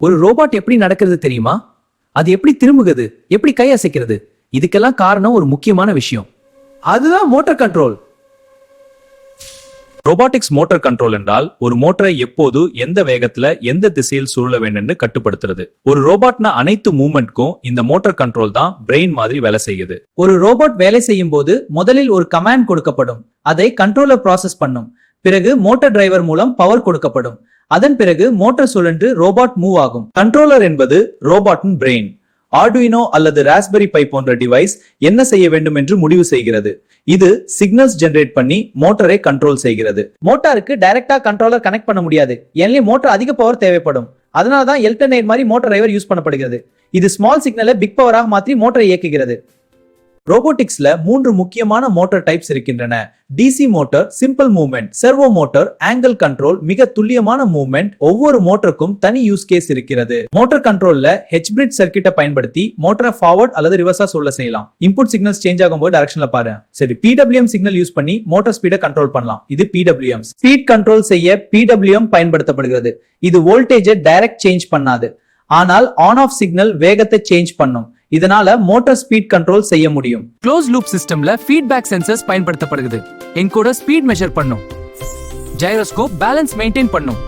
ஒரு ரோபோட் எப்படி நடக்கிறது தெரியுமா? அது எப்படி திரும்புகிறது, எப்படி கை அசைக்கிறது? இதுக்கெல்லாம் காரணம் ஒரு முக்கியமான விஷயம். அதுதான் motor control. Robotics motor control என்றால் ஒரு மோட்டரை எப்போது எந்த வேகத்துல எந்த திசையில் சுருள வேண்டும்னு கட்டுப்படுத்துறது. ஒரு ரோபாட்னா அனைத்து மூவ்மெண்ட்க்கும் இந்த மோட்டார் கண்ட்ரோல் தான் பிரெயின் மாதிரி வேலை செய்யுது. ஒரு ரோபோட் வேலை செய்யும் போது முதலில் ஒரு கமாண்ட் கொடுக்கப்படும். அதை கண்ட்ரோலர் ப்ராசஸ் பண்ணும். பிறகு மோட்டார் டிரைவர் மூலம் பவர் கொடுக்கப்படும். அதன் பிறகு மோட்டார் சுழன்று ரோபோட் மூவ் ஆகும். கண்ட்ரோலர் என்பது ரோபோட்டின் பிரெயின். ஆர்டுயினோ அல்லது ராஸ்பெரி பை போன்ற டிவைஸ் என்ன செய்ய வேண்டும் என்று முடிவு செய்கிறது. இது சிக்னல்ஸ் ஜெனரேட் பண்ணி மோட்டரை கண்ட்ரோல் செய்கிறது. மோட்டாருக்கு டைரக்டா கண்ட்ரோலர் கனெக்ட் பண்ண முடியாது. ஏன்னா மோட்டார் அதிக பவர் தேவைப்படும். அதனால தான் எல்டர்னேட் மாதிரி மோட்டார் டிரைவர் யூஸ் பண்ணப்படுகிறது. இது ஸ்மால் சிக்னலை பிக் பவராக மாற்றி மோட்டரை இயக்குகிறது. ரோபோட்டிக்ஸ்ல 3 முக்கியமான மோட்டார் டைப்ஸ் இருக்கின்றன. DC motor, simple movement; servo motor, angle control, மிக துல்லியமான மூவ்மெண்ட். ஒவ்வொரு மோட்டருக்கும் தனி யூஸ் கேஸ் இருக்கிறது. மோட்டார் கண்ட்ரோல்ல ஹெச் பிரிட்ஜ் சர்க்கிட்டை பயன்படுத்தி மோட்டரை ஃபார்வர்ட் அல்லது ரிவர்ஸா சொல்ல செய்யலாம். இன்புட் சிக்னல்ஸ் சேஞ்ச் ஆகும்போது டைரக்ஷன்ல பாரு. சரி, பிடபிள்யூஎம் சிக்னல் யூஸ் பண்ணி மோட்டார் ஸ்பீடை கண்ட்ரோல் பண்ணலாம். இது பிடபிள்யூஎம். ஸ்பீட் கண்ட்ரோல் செய்ய பிடபிள்யூஎம் பயன்படுத்தப்படுகிறது. இது வோல்டேஜை டைரக்ட் சேஞ்ச் பண்ணாது, ஆனால் ஆன் ஆஃப் சிக்னல் வேகத்தை சேஞ்ச் பண்ணும். இதனால மோட்டார் ஸ்பீட் கண்ட்ரோல் செய்ய முடியும். க்ளோஸ் லூப் சிஸ்டம்ல ஃபீட்பேக் சென்சர்ஸ் பயன்படுத்தப்படுகிறது. என்கோடர் ஸ்பீட் மெஷர் பண்ணும். ஜைரோஸ்கோப் பேலன்ஸ் மெயின்டைன் பண்ணும்.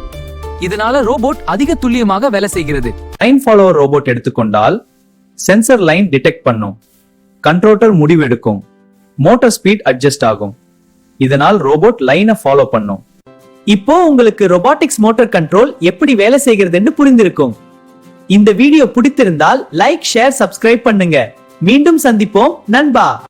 இதனால ரோபோட் அதிக துல்லியமாக வேலை செய்கிறது. லைன் ஃபாலோவர் ரோபோட் எடுத்துக்கொண்டால் சென்சர் லைன் டிடெக்ட் பண்ணும். கண்ட்ரோலர் முடிவு எடுக்கும். மோட்டார் ஸ்பீட் அட்ஜஸ்ட் ஆகும். இதனால் ரோபோட் லைனை ஃபாலோ பண்ணும். இப்போ உங்களுக்கு ரோபாட்டிக்ஸ் மோட்டார் கண்ட்ரோல் எப்படி வேலை செய்கிறதுன்னு புரிந்திருக்கும். இந்த வீடியோ பிடித்திருந்தால் லைக், ஷேர், சப்ஸ்கிரைப் பண்ணுங்க. மீண்டும் சந்திப்போம் நண்பா.